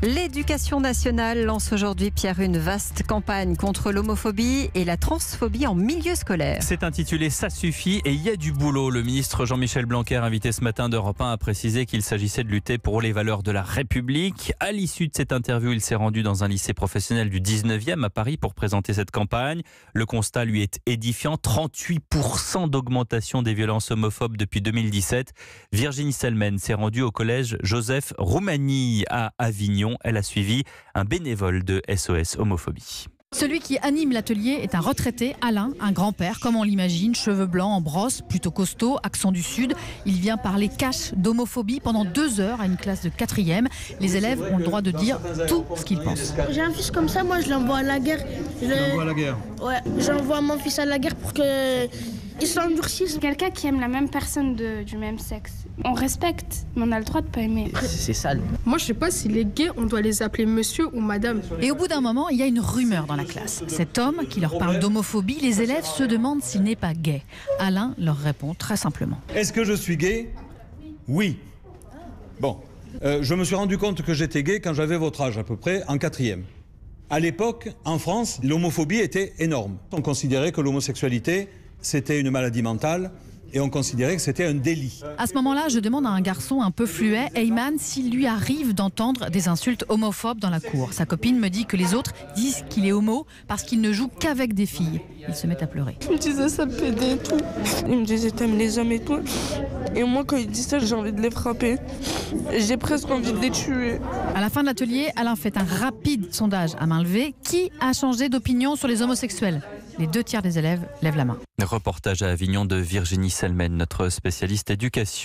L'éducation nationale lance aujourd'hui, Pierre, une vaste campagne contre l'homophobie et la transphobie en milieu scolaire. C'est intitulé « Ça suffit » et il y a du boulot. Le ministre Jean-Michel Blanquer, invité ce matin d'Europe 1, a précisé qu'il s'agissait de lutter pour les valeurs de la République. À l'issue de cette interview, il s'est rendu dans un lycée professionnel du 19e à Paris pour présenter cette campagne. Le constat lui est édifiant. 38% d'augmentation des violences homophobes depuis 2017. Virginie Selmen s'est rendue au collège Joseph Roumanie à Avignon. Elle a suivi un bénévole de SOS Homophobie. Celui qui anime l'atelier est un retraité, Alain, un grand-père, comme on l'imagine, cheveux blancs en brosse, plutôt costaud, accent du Sud. Il vient parler cash d'homophobie pendant 2 heures à une classe de 4e. Les élèves ont le droit de dire tout ce qu'ils pensent. J'ai un fils comme ça, moi je l'envoie à la guerre. L'envoie à la guerre? Ouais, j'envoie mon fils à la guerre pour qu'il s'endurcisse. Quelqu'un qui aime la même personne du même sexe, on respecte, mais on a le droit de pas aimer. C'est sale. Moi, je sais pas si les gays, on doit les appeler monsieur ou madame. Et au bout d'un moment, il y a une rumeur dans la classe. Cet homme qui leur parle d'homophobie, les élèves se demandent s'il n'est pas gay. Alain leur répond très simplement. Est-ce que je suis gay? Oui. Bon, je me suis rendu compte que j'étais gay quand j'avais votre âge à peu près, en 4e. À l'époque, en France, l'homophobie était énorme. On considérait que l'homosexualité, c'était une maladie mentale. Et on considérait que c'était un délit. À ce moment-là, je demande à un garçon un peu fluet, Eyman, s'il lui arrive d'entendre des insultes homophobes dans la cour. Sa copine me dit que les autres disent qu'il est homo parce qu'il ne joue qu'avec des filles. Il se met à pleurer. Il me disait ça me pédait et tout. Il me disait t'aimes les hommes et tout. Et moi, quand il dit ça, j'ai envie de les frapper. J'ai presque envie de les tuer. À la fin de l'atelier, Alain fait un rapide sondage à main levée. Qui a changé d'opinion sur les homosexuels? Les 2 tiers des élèves lèvent la main. Reportage à Avignon de Virginie Selmen, notre spécialiste éducation.